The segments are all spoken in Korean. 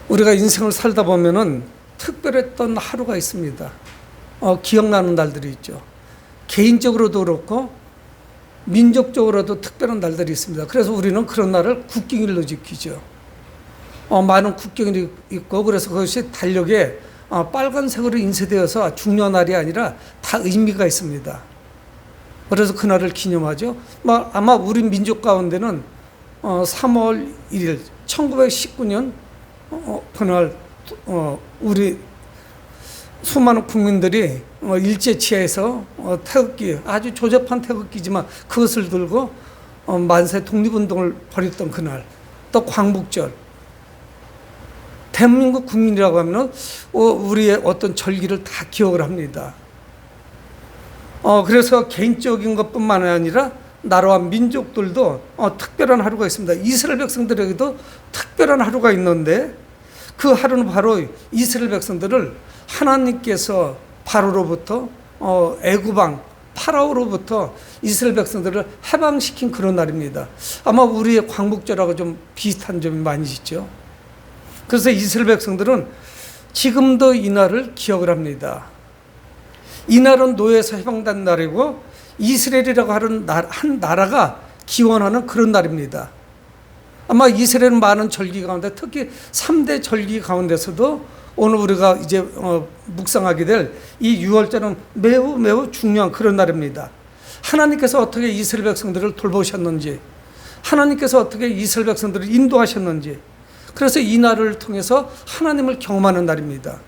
우리가 인생을 살다 보면은 특별했던 하루가 있습니다. 기억나는 날들이 있죠. 개인적으로도 그렇고 민족적으로도 특별한 날들이 있습니다. 그래서 우리는 그런 날을 국경일로 지키죠. 많은 국경일이 있고, 그래서 그것이 달력에 빨간색으로 인쇄되어서 중요한 날이 아니라 다 의미가 있습니다. 그래서 그날을 기념하죠. 아마 우리 민족 가운데는 3월 1일 1919년 그날 우리 수많은 국민들이 일제치하에서 태극기, 아주 조잡한 태극기지만 그것을 들고 만세 독립운동을 벌였던 그날, 또 광복절. 대한민국 국민이라고 하면 우리의 어떤 절기를 다 기억을 합니다. 그래서 개인적인 것뿐만 아니라 나라와 민족들도 특별한 하루가 있습니다. 이스라엘 백성들에게도 특별한 하루가 있는데, 그 하루는 바로 이스라엘 백성들을 하나님께서 바로로부터 애굽왕 파라오로부터 이스라엘 백성들을 해방시킨 그런 날입니다. 아마 우리의 광복절하고 좀 비슷한 점이 많이 있죠. 그래서 이스라엘 백성들은 지금도 이 날을 기억을 합니다. 이 날은 노예에서 해방된 날이고, 이스라엘이라고 하는 한 나라가 기원하는 그런 날입니다. 아마 이스라엘은 많은 절기 가운데, 특히 3대 절기 가운데서도 오늘 우리가 이제 묵상하게 될 이 유월절은 매우 중요한 그런 날입니다. 하나님께서 어떻게 이스라엘 백성들을 돌보셨는지, 하나님께서 어떻게 이스라엘 백성들을 인도하셨는지, 그래서 이 날을 통해서 하나님을 경험하는 날입니다.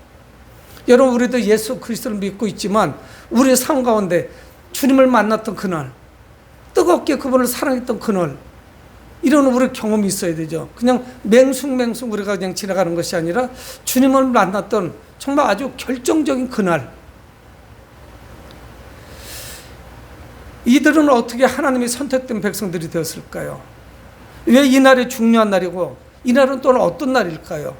여러분, 우리도 예수 그리스도를 믿고 있지만 우리의 삶 가운데 주님을 만났던 그날, 뜨겁게 그분을 사랑했던 그날, 이런 우리 경험이 있어야 되죠. 그냥 맹숭맹숭 우리가 그냥 지나가는 것이 아니라 주님을 만났던 정말 아주 결정적인 그날. 이들은 어떻게 하나님이 선택된 백성들이 되었을까요? 왜 이 날이 중요한 날이고, 이 날은 또는 어떤 날일까요?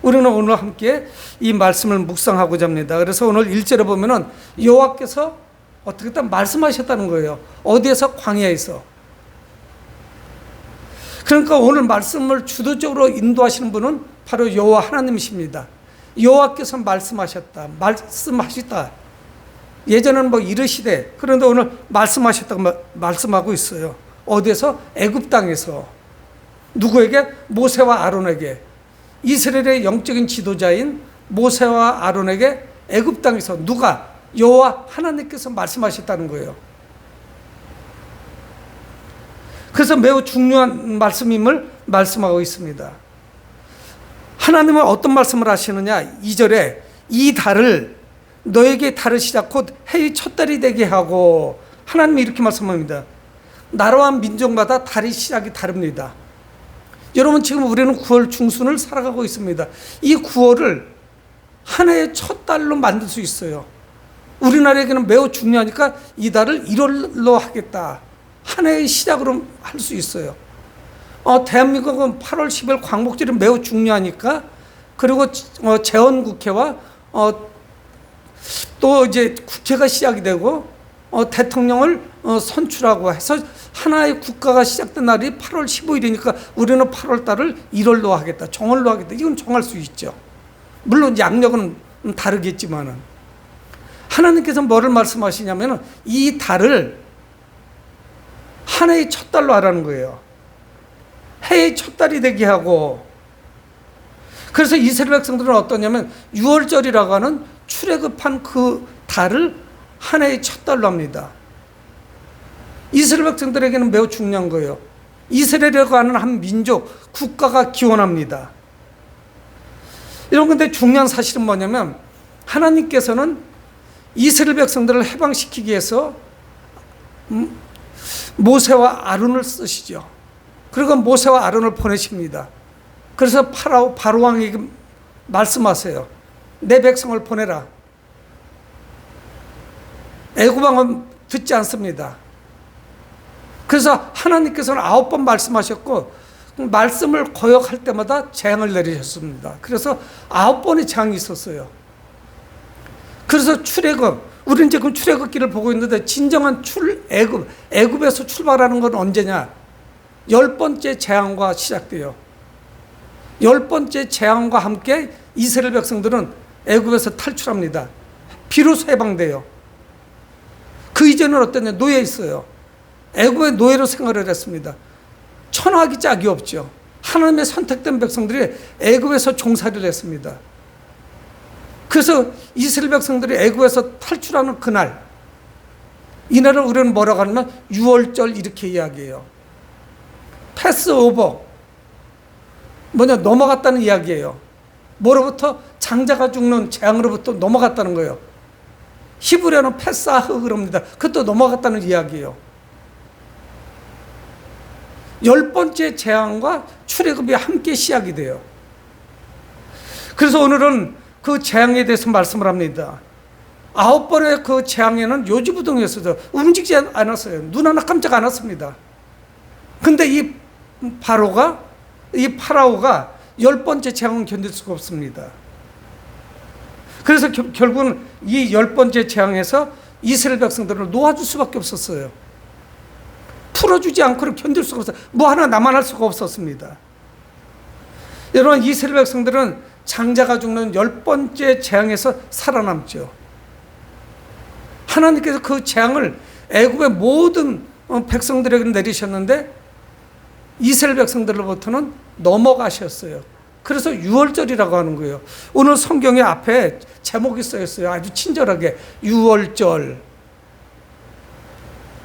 우리는 오늘 함께 이 말씀을 묵상하고자 합니다. 그래서 오늘 1절에 보면은 여호와께서 어떻게 딱 말씀하셨다는 거예요. 어디에서? 광야에서. 그러니까 오늘 말씀을 주도적으로 인도하시는 분은 바로 여호와 하나님이십니다. 여호와께서 말씀하셨다. 예전에는 이르시되, 그런데 오늘 말씀하셨다고 말씀하고 있어요. 어디에서? 애굽 땅에서. 누구에게? 모세와 아론에게. 이스라엘의 영적인 지도자인 모세와 아론에게 애굽 땅에서 누가? 여호와 하나님께서 말씀하셨다는 거예요. 그래서 매우 중요한 말씀임을 말씀하고 있습니다. 하나님은 어떤 말씀을 하시느냐? 2절에 이 달을 너에게 달을 시작 곧 해의 첫 달이 되게 하고, 하나님이 이렇게 말씀합니다. 나라와 민족마다 달이 시작이 다릅니다. 여러분, 지금 우리는 9월 중순을 살아가고 있습니다. 이 9월을 한 해의 첫 달로 만들 수 있어요. 우리나라에게는 매우 중요하니까 이 달을 1월로 하겠다. 한 해의 시작으로 할 수 있어요. 대한민국은 8월 10일 광복절이 매우 중요하니까, 그리고 재헌국회와 또 이제 국회가 시작이 되고 대통령을 선출하고 해서 하나의 국가가 시작된 날이 8월 15일이니까 우리는 8월 달을 1월로 하겠다, 정월로 하겠다. 이건 정할 수 있죠. 물론 양력은 다르겠지만은 하나님께서 뭐를 말씀하시냐면은 이 달을 한 해의 첫 달로 하라는 거예요. 해의 첫 달이 되게 하고. 그래서 이스라엘 백성들은 어떠냐면 6월절이라고 하는 출애굽한 그 달을 한 해의 첫 달로 합니다. 이스라엘 백성들에게는 매우 중요한 거예요. 이스라엘이라고 하는 한 민족, 국가가 기원합니다. 여러분, 근데 중요한 사실은 뭐냐면 하나님께서는 이스라엘 백성들을 해방시키기 위해서 모세와 아론을 쓰시죠. 그리고 모세와 아론을 보내십니다. 그래서 바로 왕에게 말씀하세요. 내 백성을 보내라. 애굽 왕은 듣지 않습니다. 그래서 하나님께서는 9번 말씀하셨고, 말씀을 거역할 때마다 재앙을 내리셨습니다. 그래서 9번의 재앙이 있었어요. 그래서 출애굽, 우리는 지금 출애굽기를 보고 있는데 진정한 애굽에서 출발하는 건 언제냐? 10번째 재앙과 시작돼요. 10번째 재앙과 함께 이스라엘 백성들은 애굽에서 탈출합니다. 비로소 해방돼요. 그 이전은 어땠냐? 노예에 있어요. 애굽의 노예로 생활을 했습니다. 천하기 짝이 없죠. 하나님의 선택된 백성들이 애굽에서 종살이를 했습니다. 그래서 이스라엘 백성들이 애굽에서 탈출하는 그날, 이날을 우리는 뭐라고 하냐면 유월절 이렇게 이야기해요. 패스오버, 넘어갔다는 이야기예요. 뭐로부터? 장자가 죽는 재앙으로부터 넘어갔다는 거예요. 히브리어는 패사흐 그럽니다. 그것도 넘어갔다는 이야기예요. 10번째 재앙과 출애굽이 함께 시작이 돼요. 그래서 오늘은 그 재앙에 대해서 말씀을 합니다. 9번의 그 재앙에는 요지부동이었어요. 움직이지 않았어요. 눈 하나 깜짝 안 왔습니다. 근데 이 파라오가 10번째 재앙은 견딜 수가 없습니다. 그래서 결국은 이 10번째 재앙에서 이스라엘 백성들을 놓아줄 수밖에 없었어요. 풀어주지 않고는 견딜 수가 없어요. 뭐 하나 남아날 수가 없었습니다. 여러분, 이스라엘 백성들은 장자가 죽는 10번째 재앙에서 살아남죠. 하나님께서 그 재앙을 애굽의 모든 백성들에게 내리셨는데 이스라엘 백성들로부터는 넘어가셨어요. 그래서 유월절이라고 하는 거예요. 오늘 성경의 앞에 제목이 써 있어요. 아주 친절하게 유월절.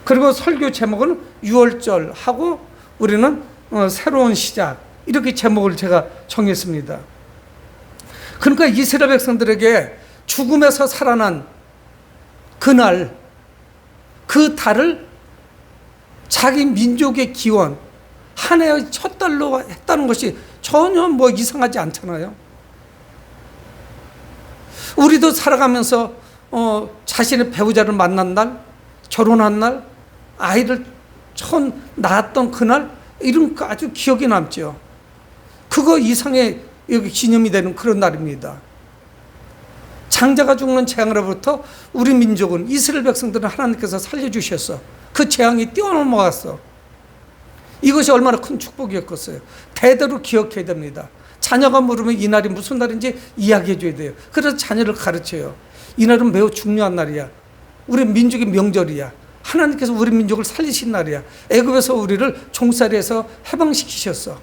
그리고 설교 제목은 유월절 하고 우리는 새로운 시작, 이렇게 제목을 제가 정했습니다. 그러니까 이스라엘 백성들에게 죽음에서 살아난 그날, 그 달을 자기 민족의 기원, 한 해의 첫 달로 했다는 것이 전혀 이상하지 않잖아요. 우리도 살아가면서 자신의 배우자를 만난 날, 결혼한 날, 아이를 처음 낳았던 그날, 이런 거 아주 기억에 남죠. 그거 이상의 기념이 되는 그런 날입니다. 장자가 죽는 재앙으로부터 우리 민족은, 이스라엘 백성들은 하나님께서 살려주셨어. 그 재앙이 뛰어넘어갔어. 이것이 얼마나 큰 축복이었겠어요. 대대로 기억해야 됩니다. 자녀가 물으면 이 날이 무슨 날인지 이야기해 줘야 돼요. 그래서 자녀를 가르쳐요. 이 날은 매우 중요한 날이야. 우리 민족의 명절이야. 하나님께서 우리 민족을 살리신 날이야. 애굽에서 우리를 종살이에서 해방시키셨어.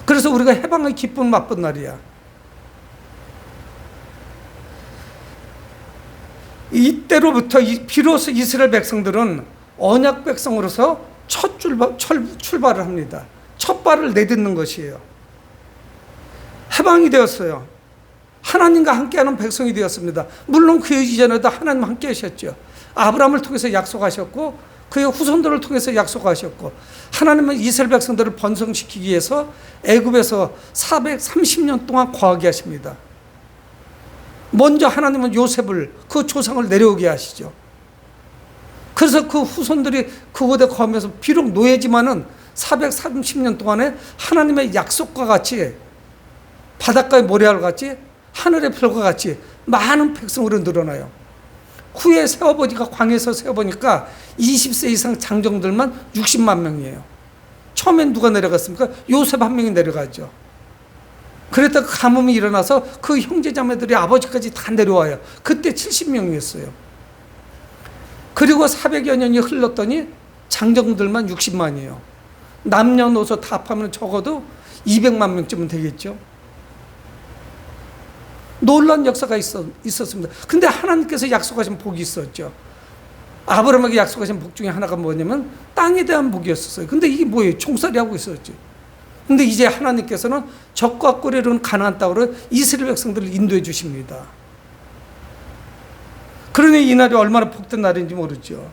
그래서 우리가 해방의 기쁨을 맛본 날이야. 이때로부터 비로소 이스라엘 백성들은 언약 백성으로서 첫 출발을 합니다. 첫 발을 내딛는 것이에요. 해방이 되었어요. 하나님과 함께하는 백성이 되었습니다. 물론 그 이전에도 하나님 함께 하셨죠. 아브라함을 통해서 약속하셨고 그의 후손들을 통해서 약속하셨고, 하나님은 이스라엘 백성들을 번성시키기 위해서 애굽에서 430년 동안 거하게 하십니다. 먼저 하나님은 요셉을, 그 조상을 내려오게 하시죠. 그래서 그 후손들이 그곳에 거하면서 비록 노예지만은 430년 동안에 하나님의 약속과 같이, 바닷가의 모래알 같이, 하늘의 별과 같이 많은 백성으로 늘어나요. 후에 세어보니까, 광야에서 세어보니까 20세 이상 장정들만 60만 명이에요. 처음엔 누가 내려갔습니까? 요셉 한 명이 내려가죠. 그랬다가 가뭄이 일어나서 그 형제자매들이 아버지까지 다 내려와요. 그때 70명이었어요. 그리고 400여 년이 흘렀더니 장정들만 60만이에요. 남녀노소 다 합하면 적어도 200만 명쯤은 되겠죠. 놀라운 역사가 있었습니다. 근데 하나님께서 약속하신 복이 있었죠. 아브라함에게 약속하신 복 중에 하나가 뭐냐면 땅에 대한 복이었어요. 근데 이게 뭐예요? 종살이 하고 있었죠. 근데 이제 하나님께서는 적과 꿀이른 가나안 땅으로 이스라엘 백성들을 인도해 주십니다. 그러니 이 날이 얼마나 복된 날인지 모르죠.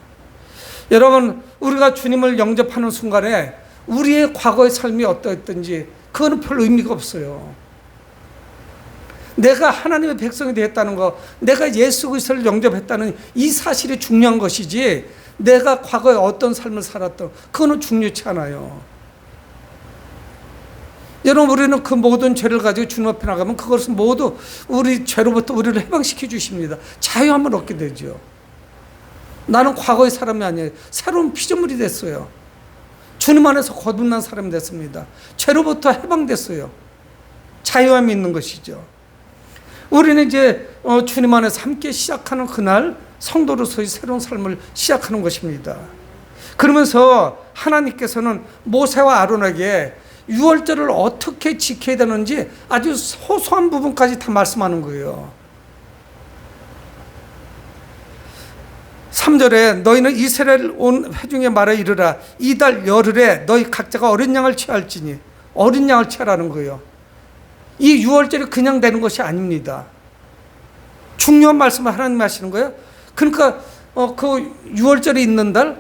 여러분, 우리가 주님을 영접하는 순간에 우리의 과거의 삶이 어떠했든지 그거는 별 의미가 없어요. 내가 하나님의 백성이 되었다는 거, 내가 예수 그리스도를 영접했다는 이 사실이 중요한 것이지, 내가 과거에 어떤 삶을 살았던 그거는 중요치 않아요. 여러분, 우리는 그 모든 죄를 가지고 주님 앞에 나가면 그것은 모두 우리 죄로부터 우리를 해방시켜 주십니다. 자유함을 얻게 되죠. 나는 과거의 사람이 아니에요. 새로운 피조물이 됐어요. 주님 안에서 거듭난 사람이 됐습니다. 죄로부터 해방됐어요. 자유함이 있는 것이죠. 우리는 이제 주님 안에서 함께 시작하는 그날 성도로서의 새로운 삶을 시작하는 것입니다. 그러면서 하나님께서는 모세와 아론에게 유월절을 어떻게 지켜야 되는지 아주 소소한 부분까지 다 말씀하는 거예요. 3절에 너희는 이스라엘 온 회중에 말해 이르라 이달 열흘에 너희 각자가 어린 양을 취할지니, 어린 양을 취하라는 거예요. 이 유월절이 그냥 되는 것이 아닙니다. 중요한 말씀을 하나님이 하시는 거예요. 그러니까 그 유월절이 있는 달,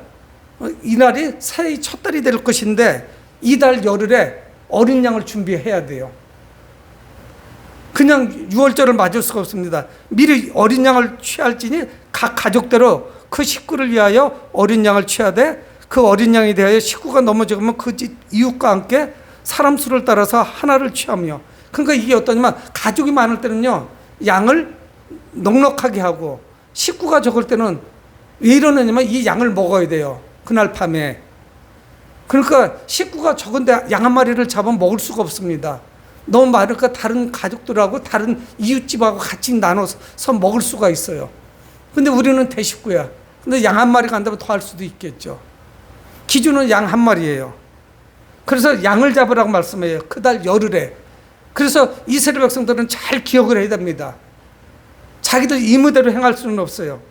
이날이 새해 첫 달이 될 것인데 이달 열흘에 어린 양을 준비해야 돼요. 그냥 유월절을 맞을 수가 없습니다. 미리 어린 양을 취할지니 각 가족대로 그 식구를 위하여 어린 양을 취하되 그 어린 양에 대하여 식구가 넘어지면 그 집 이웃과 함께 사람 수를 따라서 하나를 취하며, 그러니까 이게 어떠냐면 가족이 많을 때는요 양을 넉넉하게 하고 식구가 적을 때는 왜 이러느냐면 이 양을 먹어야 돼요. 그날 밤에. 그러니까 식구가 적은데 양 한 마리를 잡아 먹을 수가 없습니다. 너무 많으니까 다른 가족들하고 다른 이웃집하고 같이 나눠서 먹을 수가 있어요. 근데 우리는 대식구야. 근데 양 한 마리가 간다면 더 할 수도 있겠죠. 기준은 양 한 마리예요. 그래서 양을 잡으라고 말씀해요. 그달 열흘에. 그래서 이스라엘 백성들은 잘 기억을 해야 됩니다. 자기들 의무대로 행할 수는 없어요.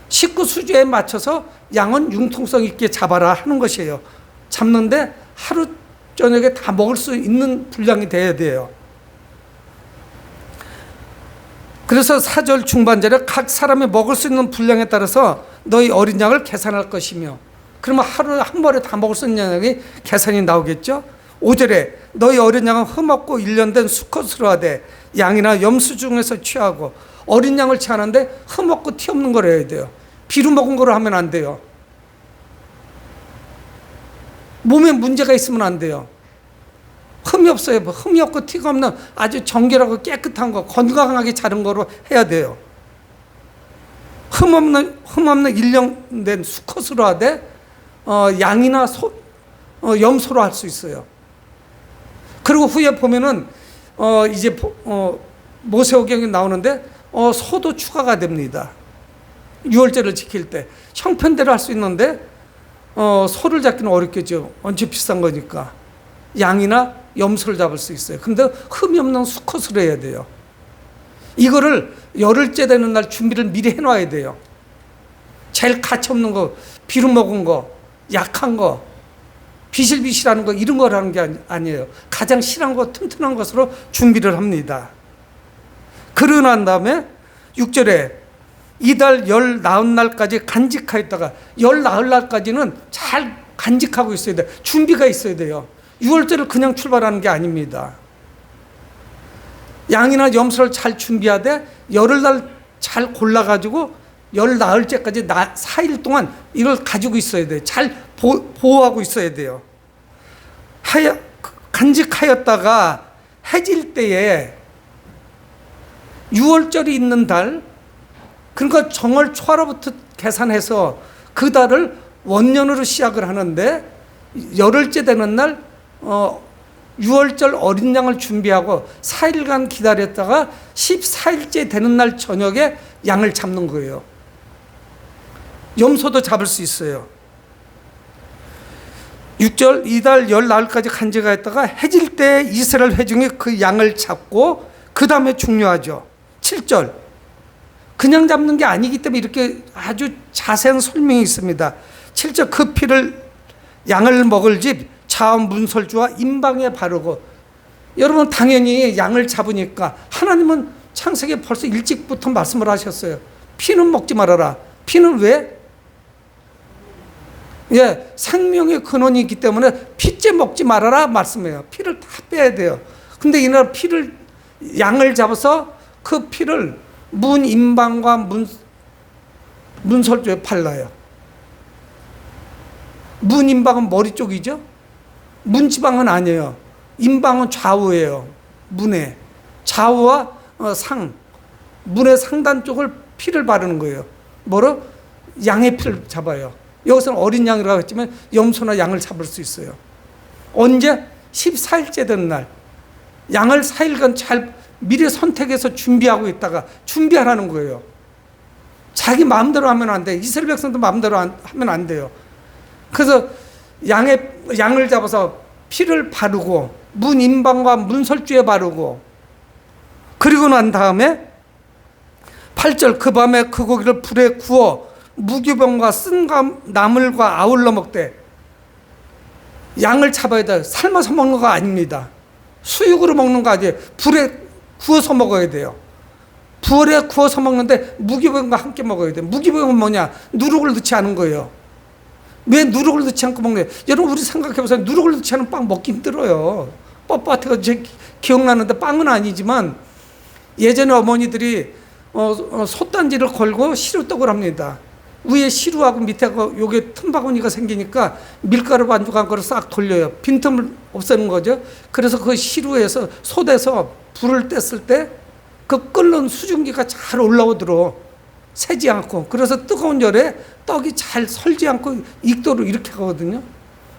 식구 수주에 맞춰서 양은 융통성 있게 잡아라 하는 것이에요. 잡는데 하루 저녁에 다 먹을 수 있는 분량이 돼야 돼요. 그래서 4절 중반절에 각 사람이 먹을 수 있는 분량에 따라서 너희 어린 양을 계산할 것이며, 그러면 하루에 한 번에 다 먹을 수 있는 양이 계산이 나오겠죠. 5절에 너희 어린 양은 흠없고 일련된 수컷으로 하되 양이나 염소 중에서 취하고, 어린 양을 취하는데 흠없고 티 없는 걸 해야 돼요. 비루 먹은 거로 하면 안 돼요. 몸에 문제가 있으면 안 돼요. 흠이 없어요. 흠이 없고 티가 없는 아주 정결하고 깨끗한 거, 건강하게 자른 거로 해야 돼요. 흠 없는 일령된 수컷으로 하되 양이나 염소로 할 수 있어요. 그리고 후에 보면은 이제 모세오경이 나오는데 소도 추가가 됩니다. 유월절을 지킬 때 형편대로 할 수 있는데 소를 잡기는 어렵겠죠. 언제 비싼 거니까. 양이나 염소를 잡을 수 있어요. 근데 흠이 없는 수컷으로 해야 돼요. 이거를 열흘째 되는 날 준비를 미리 해놔야 돼요. 제일 가치 없는 거, 비루 먹은 거, 약한 거, 비실비실하는 거, 이런 걸 하는 게 아니에요. 가장 실한 거, 튼튼한 것으로 준비를 합니다. 그러고 난 다음에 6절에 이달 열 나흔 날까지 간직하였다가, 열 나흔 날까지는 잘 간직하고 있어야 돼요. 준비가 있어야 돼요. 6월절을 그냥 출발하는 게 아닙니다. 양이나 염소를 잘 준비하되 열흘날 잘 골라가지고 열 나흘째까지 4일 동안 이걸 가지고 있어야 돼요. 잘 보호하고 있어야 돼요. 간직하였다가 해질 때에 6월절이 있는 달, 그러니까 정월 초하루부터 계산해서 그 달을 원년으로 시작을 하는데 열흘째 되는 날 6월절 어린 양을 준비하고 4일간 기다렸다가 14일째 되는 날 저녁에 양을 잡는 거예요. 염소도 잡을 수 있어요. 6절 이달 열 나흘까지 간직하였다가 해질 때 이스라엘 회중이 그 양을 잡고 그 다음에 중요하죠. 7절 그냥 잡는 게 아니기 때문에 이렇게 아주 자세한 설명이 있습니다. 7절 그 피를 양을 먹을 집 자원 문설주와 임방에 바르고, 여러분 당연히 양을 잡으니까 하나님은 창세기에 벌써 일찍부터 말씀을 하셨어요. 피는 먹지 말아라. 피는 왜? 예, 생명의 근원이 있기 때문에 피째 먹지 말아라 말씀해요. 피를 다 빼야 돼요. 근데 이날 피를 양을 잡아서 그 피를 문 임방과 문설주에 발라요. 문 임방은 머리 쪽이죠. 문지방은 아니에요. 임방은 좌우예요. 문에 좌우와 문의 상단 쪽을 피를 바르는 거예요. 뭐로? 양의 피를 잡아요. 여기서는 어린 양이라고 했지만 염소나 양을 잡을 수 있어요. 언제? 14일째 되는 날. 양을 4일간 잘 미리 선택해서 준비하고 있다가 준비하라는 거예요. 자기 마음대로 하면 안 돼. 이스라엘 백성도 마음대로 하면 안 돼요. 그래서 양을 잡아서 피를 바르고 문 임방과 문설주에 바르고, 그리고 난 다음에 8절 그 밤에 그 고기를 불에 구워 무교병과 쓴 나물과 아울러 먹되. 양을 잡아야 돼. 삶아서 먹는 거 아닙니다. 수육으로 먹는 거 아니에요. 불에 구워서 먹어야 돼요. 불에 구워서 먹는데 무교병과 함께 먹어야 돼요. 무교병은 뭐냐? 누룩을 넣지 않은 거예요. 왜 누룩을 넣지 않고 먹는 거예요? 여러분, 우리 생각해보세요. 누룩을 넣지 않은 빵 먹기 힘들어요. 뻣뻣해서 제 기억나는데, 빵은 아니지만 예전에 어머니들이 솥단지를 걸고 시루떡을 합니다. 위에 시루하고 밑에 요게 틈바구니가 생기니까 밀가루 반죽한 거를 싹 돌려요. 빈틈을 없애는 거죠. 그래서 그 시루에서 솥에서 불을 뗐을 때 그 끓는 수증기가 잘 올라오도록 새지 않고, 그래서 뜨거운 열에 떡이 잘 설지 않고 익도록 이렇게 하거든요.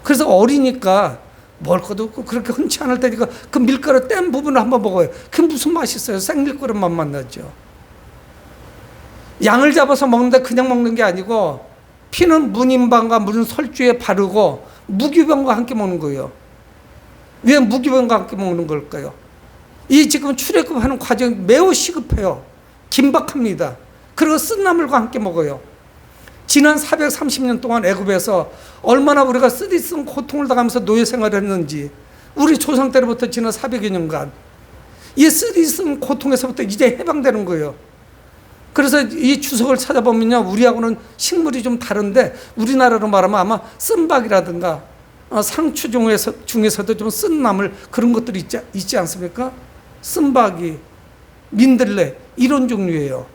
그래서 어리니까 먹을 것도 없고 그렇게 흔치 않을 때니까 그 밀가루 뗀 부분을 한번 먹어요. 그게 무슨 맛이 있어요? 생밀가루 맛만 나죠. 양을 잡아서 먹는데 그냥 먹는 게 아니고 피는 문임방과 문설주에 바르고 무교병과 함께 먹는 거예요. 왜 무교병과 함께 먹는 걸까요? 이 지금 출애굽하는 과정이 매우 시급해요. 긴박합니다. 그리고 쓴 나물과 함께 먹어요. 지난 430년 동안 애굽에서 얼마나 우리가 쓰디쓴 고통을 당하면서 노예 생활을 했는지, 우리 조상 때로부터 지난 400여 년간 이 쓰디쓴 고통에서부터 이제 해방되는 거예요. 그래서 이 주석을 찾아보면요, 우리하고는 식물이 좀 다른데 우리나라로 말하면 아마 쓴박이라든가 상추 중에서도 좀 쓴 나물 그런 것들이 있지 않습니까? 쓴박이, 민들레 이런 종류예요.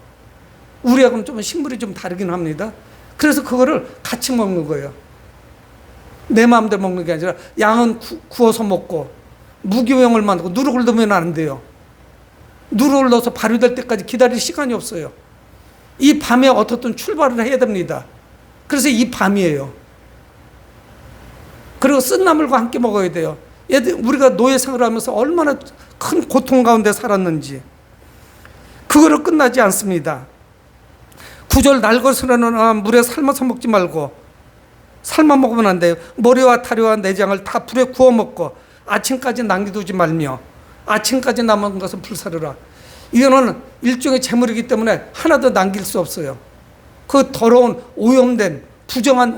우리하고는 좀 식물이 좀 다르긴 합니다. 그래서 그거를 같이 먹는 거예요. 내 마음대로 먹는 게 아니라 양은 구워서 먹고 무교병을 만들고 누룩을 넣으면 안 돼요. 누룩을 넣어서 발효될 때까지 기다릴 시간이 없어요. 이 밤에 어떻든 출발을 해야 됩니다. 그래서 이 밤이에요. 그리고 쓴 나물과 함께 먹어야 돼요. 우리가 노예 생활을 하면서 얼마나 큰 고통 가운데 살았는지. 그거로 끝나지 않습니다. 9절 날것으로는 물에 삶아서 먹지 말고, 삶아 먹으면 안 돼요. 머리와 다리와 내장을 다 불에 구워 먹고 아침까지 남겨두지 말며 아침까지 남은 것은 불사르라. 이거는 일종의 재물이기 때문에 하나도 남길 수 없어요. 그 더러운 오염된 부정한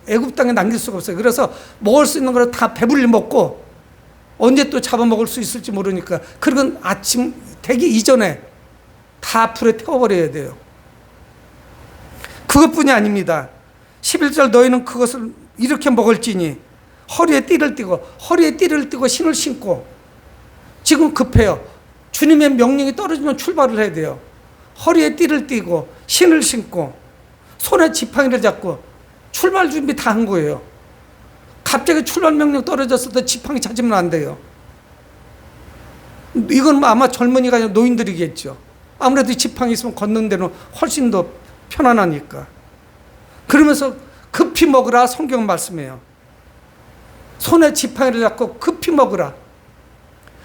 애굽 땅에 남길 수가 없어요. 그래서 먹을 수 있는 걸 다 배불리 먹고 언제 또 잡아먹을 수 있을지 모르니까 그건 아침 되기 이전에 다 불에 태워버려야 돼요. 그것뿐이 아닙니다. 11절 너희는 그것을 이렇게 먹을지니 허리에 띠를 띠고 신을 신고. 지금 급해요. 주님의 명령이 떨어지면 출발을 해야 돼요. 허리에 띠를 띠고 신을 신고 손에 지팡이를 잡고 출발 준비 다 한 거예요. 갑자기 출발 명령 떨어졌을 때 지팡이 찾으면 안 돼요. 이건 아마 젊은이가 아니라 노인들이겠죠. 아무래도 지팡이 있으면 걷는 데는 훨씬 더 편안하니까. 그러면서 급히 먹으라 성경 말씀이에요. 손에 지팡이를 잡고 급히 먹으라.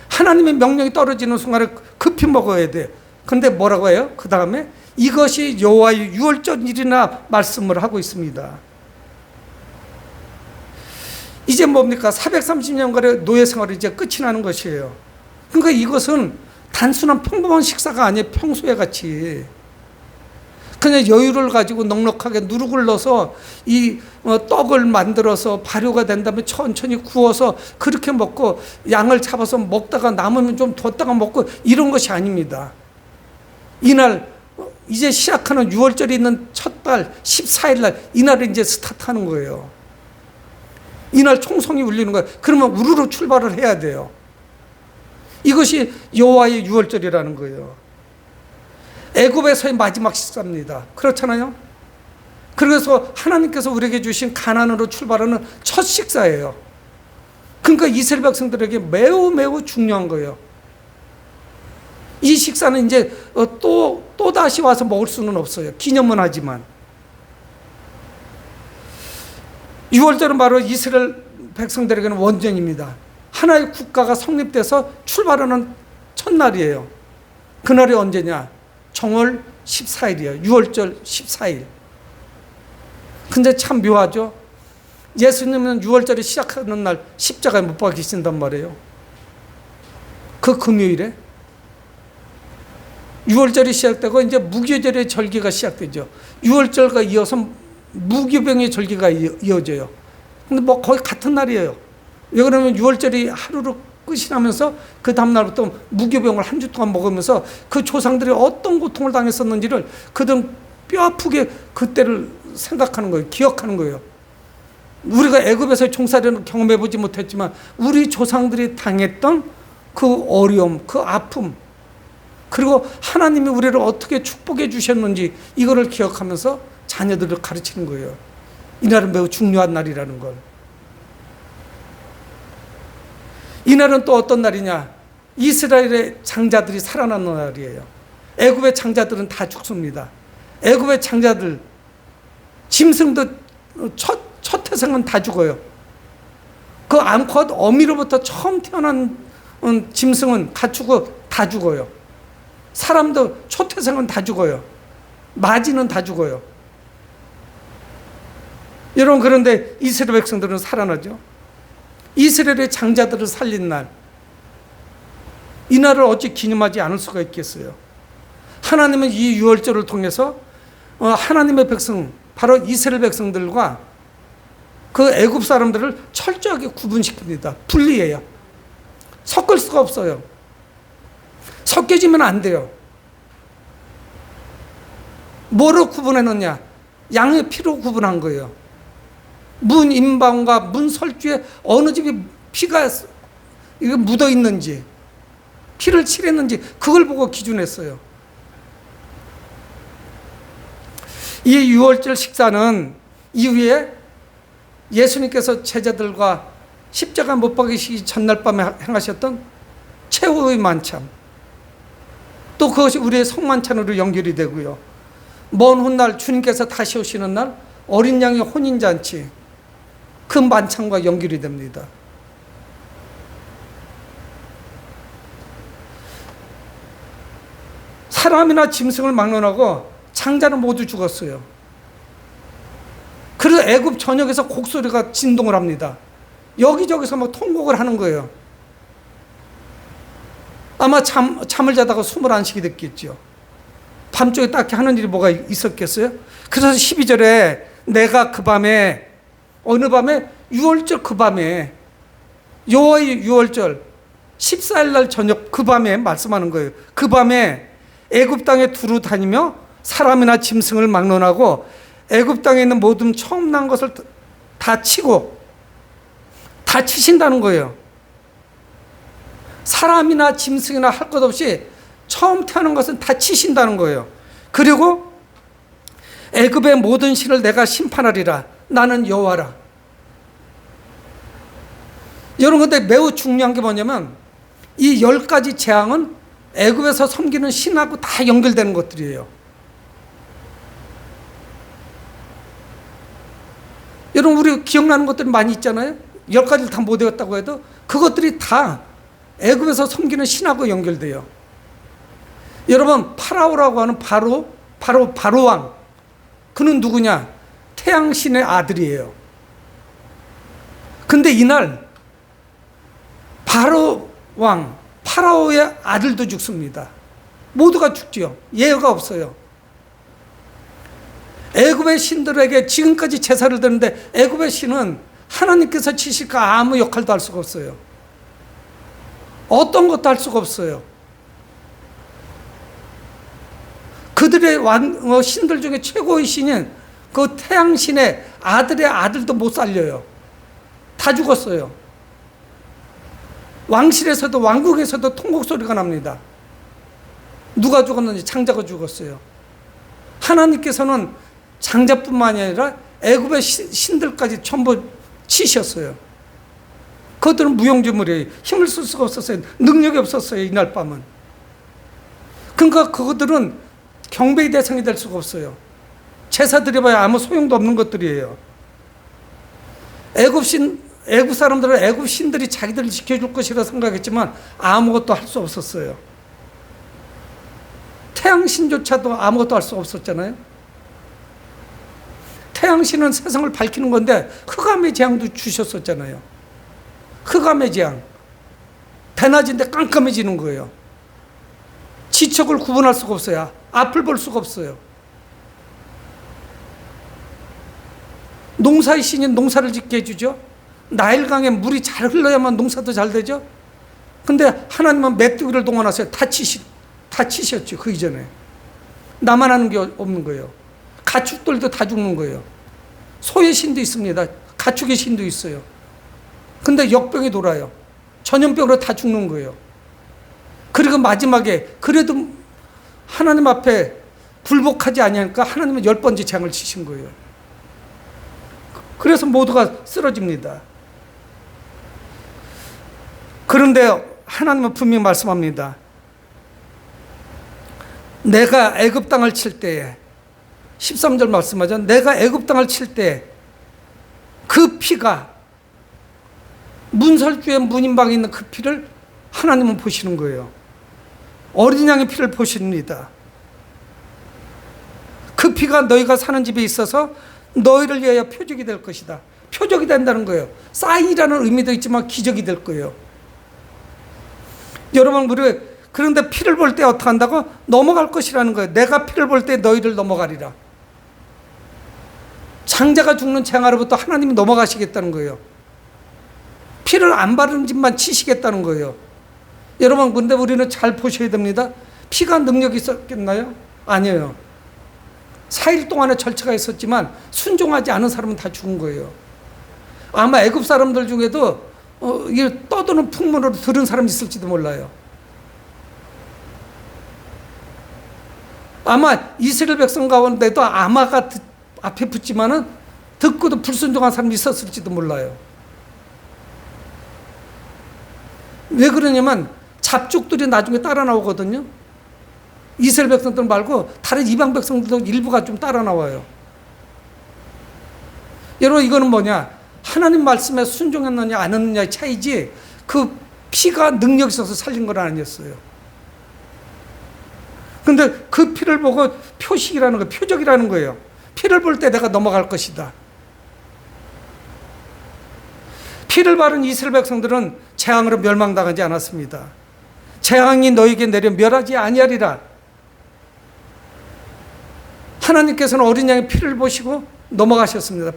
하나님의 명령이 떨어지는 순간에 급히 먹어야 돼요. 그런데 뭐라고 해요? 그 다음에 이것이 여호와의 유월절이나 말씀을 하고 있습니다. 이제 뭡니까? 430년간의 노예 생활이 이제 끝이 나는 것이에요. 그러니까 이것은 단순한 평범한 식사가 아니에요. 평소에 같이 그냥 여유를 가지고 넉넉하게 누룩을 넣어서 이 떡을 만들어서 발효가 된 다음에 천천히 구워서 그렇게 먹고 양을 잡아서 먹다가 남으면 좀 뒀다가 먹고 이런 것이 아닙니다. 이날 이제 시작하는 6월절이 있는 첫 달 14일 날 이날을 이제 스타트하는 거예요. 이날 총성이 울리는 거예요. 그러면 우르르 출발을 해야 돼요. 이것이 여호와의 6월절이라는 거예요. 애굽에서의 마지막 식사입니다. 그렇잖아요. 그래서 하나님께서 우리에게 주신 가나안으로 출발하는 첫 식사예요. 그러니까 이스라엘 백성들에게 매우 매우 중요한 거예요. 이 식사는 이제 또 다시 와서 먹을 수는 없어요. 기념은 하지만. 유월절은 바로 이스라엘 백성들에게는 원전입니다. 하나의 국가가 성립돼서 출발하는 첫날이에요. 그날이 언제냐? 정월 14일이에요. 유월절 14일. 근데 참 묘하죠. 예수님은 유월절이 시작하는 날 십자가에 못 박히신단 말이에요. 그 금요일에 유월절이 시작되고 이제 무교절의 절기가 시작되죠. 유월절과 이어서 무교병의 절기가 이어져요. 근데 뭐 거의 같은 날이에요. 왜 그러면 유월절이 하루로 끝이 나면서 그 다음날부터 무교병을 한 주 동안 먹으면서 그 조상들이 어떤 고통을 당했었는지를 그들은 뼈아프게 그때를 생각하는 거예요. 기억하는 거예요. 우리가 애굽에서의 종살이는 경험해보지 못했지만 우리 조상들이 당했던 그 어려움, 그 아픔, 그리고 하나님이 우리를 어떻게 축복해 주셨는지 이거를 기억하면서 자녀들을 가르치는 거예요. 이날은 매우 중요한 날이라는 걸. 이날은 또 어떤 날이냐? 이스라엘의 장자들이 살아나는 날이에요. 애굽의 장자들은 다 죽습니다. 애굽의 장자들, 짐승도 첫 태생은 다 죽어요. 그 암컷 어미로부터 처음 태어난 짐승은 가축은 다 죽어요. 사람도 초태생은 다 죽어요. 마지는 다 죽어요. 여러분, 그런데 이스라엘 백성들은 살아나죠. 이스라엘의 장자들을 살린 날, 이날을 어찌 기념하지 않을 수가 있겠어요. 하나님은 이 유월절을 통해서 하나님의 백성, 바로 이스라엘 백성들과 그 애굽 사람들을 철저하게 구분시킵니다. 분리해요. 섞을 수가 없어요. 섞여지면 안 돼요. 뭐로 구분해놓냐? 양의 피로 구분한 거예요. 문 임방과 문 설주에 어느 집이 피가 이거 묻어 있는지, 피를 칠했는지 그걸 보고 기준했어요. 이 유월절 식사는 이후에 예수님께서 제자들과 십자가 못 박히시기 전날 밤에 행하셨던 최후의 만찬, 또 그것이 우리의 성만찬으로 연결이 되고요. 먼 훗날 주님께서 다시 오시는 날 어린 양의 혼인잔치, 그 만찬과 연결이 됩니다. 사람이나 짐승을 막론하고 장자는 모두 죽었어요. 그래서 애굽 전역에서 곡소리가 진동을 합니다. 여기저기서 막 통곡을 하는 거예요. 아마 잠을 자다가 숨을 안 쉬게 됐겠죠. 밤중에 딱히 하는 일이 뭐가 있었겠어요? 그래서 12절에 내가 그 밤에, 어느 밤에? 유월절 그 밤에, 여호와의 유월절 14일 날 저녁 그 밤에 말씀하는 거예요. 그 밤에 애굽 땅에 두루 다니며 사람이나 짐승을 막론하고 애굽 땅에 있는 모든 처음 난 것을 다 치고, 다 치신다는 거예요. 사람이나 짐승이나 할 것 없이 처음 태어난 것은 다 치신다는 거예요. 그리고 애굽의 모든 신을 내가 심판하리라. 나는 여호와라. 여러분, 근데 매우 중요한 게 뭐냐면 이 10가지 재앙은 애굽에서 섬기는 신하고 다 연결되는 것들이에요. 여러분, 우리 기억나는 것들이 많이 있잖아요. 10가지를 다 못 외웠다고 해도 그것들이 다 애굽에서 섬기는 신하고 연결돼요. 여러분, 파라오라고 하는 바로 왕, 그는 누구냐? 태양신의 아들이에요. 근데 이날 바로 왕, 파라오의 아들도 죽습니다. 모두가 죽지요. 예외가 없어요. 애굽의 신들에게 지금까지 제사를 드는데 애굽의 신은 하나님께서 치실까 아무 역할도 할 수가 없어요. 어떤 것도 할 수가 없어요. 그들의 신들 중에 최고의 신인 그 태양신의 아들의 아들도 못 살려요. 다 죽었어요. 왕실에서도 왕국에서도 통곡 소리가 납니다. 누가 죽었는지? 장자가 죽었어요. 하나님께서는 장자뿐만이 아니라 애굽의 신들까지 전부 치셨어요. 그것들은 무용지물이에요. 힘을 쓸 수가 없었어요. 능력이 없었어요. 이날 밤은. 그러니까 그것들은 경배의 대상이 될 수가 없어요. 제사 드려봐야 아무 소용도 없는 것들이에요. 애굽 사람들은 애굽 신들이 자기들을 지켜줄 것이라 생각했지만 아무것도 할 수 없었어요. 태양신조차도 아무것도 할 수 없었잖아요. 태양신은 세상을 밝히는 건데 흑암의 재앙도 주셨었잖아요. 흑암의 재앙. 대낮인데 깜깜해지는 거예요. 지척을 구분할 수가 없어요. 앞을 볼 수가 없어요. 농사의 신인 농사를 짓게 해주죠. 나일강에 물이 잘 흘러야만 농사도 잘 되죠. 근데 하나님은 메뚜기를 동원하세요. 다 치셨죠. 그 이전에. 나만 하는 게 없는 거예요. 가축들도 다 죽는 거예요. 소의 신도 있습니다. 가축의 신도 있어요. 근데 역병이 돌아요. 전염병으로 다 죽는 거예요. 그리고 마지막에 그래도 하나님 앞에 굴복하지 아니하니까 하나님은 10번째 재앙을 치신 거예요. 그래서 모두가 쓰러집니다. 그런데 하나님은 분명히 말씀합니다. 내가 애굽 땅을 칠 때에 13절 말씀하죠. 내가 애굽 땅을 칠 때 그 피가 문설주의 문인방에 있는 그 피를 하나님은 보시는 거예요. 어린 양의 피를 보십니다. 그 피가 너희가 사는 집에 있어서 너희를 위하여 표적이 될 것이다. 표적이 된다는 거예요. 사인이라는 의미도 있지만 기적이 될 거예요. 여러분, 우리 그런데 피를 볼 때 어떻게 한다고? 넘어갈 것이라는 거예요. 내가 피를 볼 때 너희를 넘어가리라. 장자가 죽는 재앙으로부터 하나님이 넘어가시겠다는 거예요. 피를 안 바르는 집만 치시겠다는 거예요. 여러분, 근데 우리는 잘 보셔야 됩니다. 피가 능력이 있었겠나요? 아니에요. 4일 동안의 절차가 있었지만 순종하지 않은 사람은 다 죽은 거예요. 아마 애굽 사람들 중에도 이 떠도는 풍문으로 들은 사람이 있을지도 몰라요. 아마 이스라엘 백성 가운데도 아마가 앞에 붙지만은 듣고도 불순종한 사람이 있었을지도 몰라요. 왜 그러냐면 잡족들이 나중에 따라 나오거든요. 이스라엘 백성들 말고 다른 이방 백성들도 일부가 좀 따라 나와요. 여러분, 이거는 뭐냐? 하나님 말씀에 순종했느냐 안 했느냐의 차이지 그 피가 능력이 있어서 살린 건 아니었어요. 근데 그 피를 보고 표식이라는 거예요. 표적이라는 거예요. 피를 볼 때 내가 넘어갈 것이다. 피를 바른 이스라엘 백성들은 재앙으로 멸망당하지 않았습니다. 재앙이 너에게 내려 멸하지 아니하리라. 하나님께서는 어린 양의 피를 보시고 넘어가셨습니다.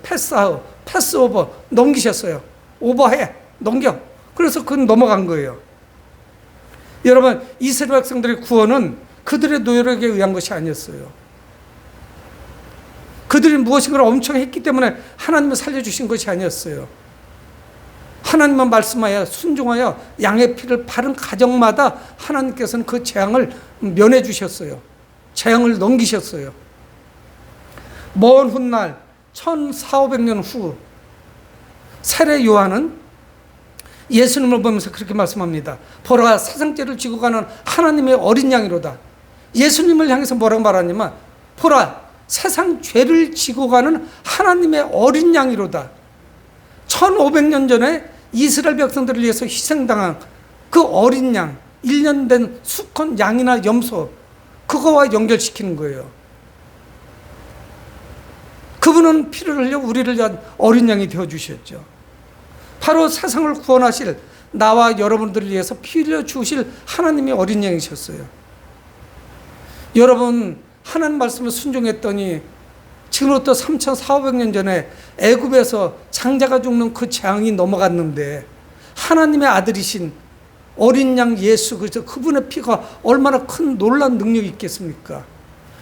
패스오버, 넘기셨어요. 오버해, 넘겨. 그래서 그건 넘어간 거예요. 여러분, 이스라엘 백성들의 구원은 그들의 노력에 의한 것이 아니었어요. 그들이 무엇인가를 엄청 했기 때문에 하나님은 살려주신 것이 아니었어요. 하나님만 말씀하여 순종하여 양의 피를 바른 가정마다 하나님께서는 그 재앙을 면해 주셨어요. 재앙을 넘기셨어요. 먼 훗날 1400~1500년 후 세례 요한은 예수님을 보면서 그렇게 말씀합니다. 보라, 세상죄를 지고 가는 하나님의 어린 양이로다. 예수님을 향해서 뭐라고 말하냐면 보라, 세상 죄를 지고 가는 하나님의 어린 양이로다. 1500년 전에 이스라엘 백성들을 위해서 희생당한 그 어린 양, 1년 된 수컷 양이나 염소, 그거와 연결시키는 거예요. 그분은 피를 흘려 우리를 위한 어린 양이 되어주셨죠. 바로 세상을 구원하실 나와 여러분들을 위해서 피 흘려 주실 하나님의 어린 양이셨어요. 여러분, 하나님 말씀을 순종했더니 지금부터 3400~500년 전에 애굽에서 장자가 죽는 그 재앙이 넘어갔는데 하나님의 아들이신 어린 양 예수 그리스도 그분의 피가 얼마나 큰 놀라운 능력이 있겠습니까?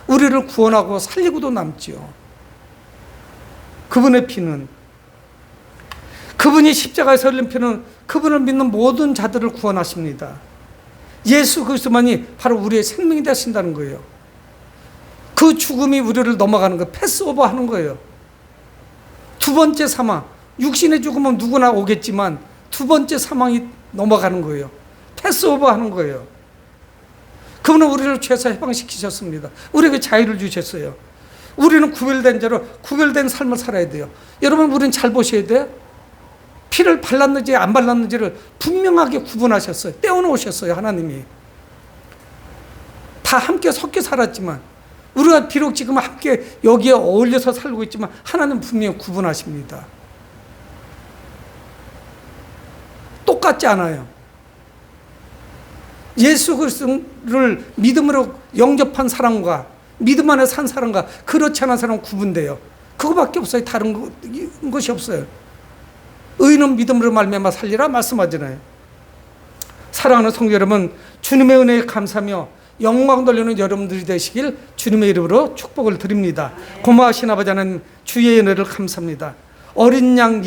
우리를 구원하고 살리고도 남지요. 그분의 피는, 그분이 십자가에서 흘린 피는 그분을 믿는 모든 자들을 구원하십니다. 예수 그리스도만이 바로 우리의 생명이 되신다는 거예요. 그 죽음이 우리를 넘어가는 거예요. 패스오버 하는 거예요. 두 번째 사망, 육신의 죽음은 누구나 오겠지만 두 번째 사망이 넘어가는 거예요. 패스오버 하는 거예요. 그분은 우리를 죄에서 해방시키셨습니다. 우리에게 자유를 주셨어요. 우리는 구별된 자로 구별된 삶을 살아야 돼요. 여러분, 우리는 잘 보셔야 돼요. 피를 발랐는지 안 발랐는지를 분명하게 구분하셨어요. 떼어놓으셨어요. 하나님이. 다 함께 섞여 살았지만, 우리가 비록 지금 함께 여기에 어울려서 살고 있지만 하나님은 분명히 구분하십니다. 똑같지 않아요. 예수 그리스도를 믿음으로 영접한 사람과 믿음 안에 산 사람과 그렇지 않은 사람은 구분돼요. 그거밖에 없어요. 다른 것이 없어요. 의인은 믿음으로 말미암아 살리라 말씀하잖아요. 사랑하는 성도 여러분, 주님의 은혜에 감사하며 영광 돌리는 여러분들이 되시길 주님의 이름으로 축복을 드립니다. 고마우신 아버지 하나님, 주의 은혜를 감사합니다. 어린 양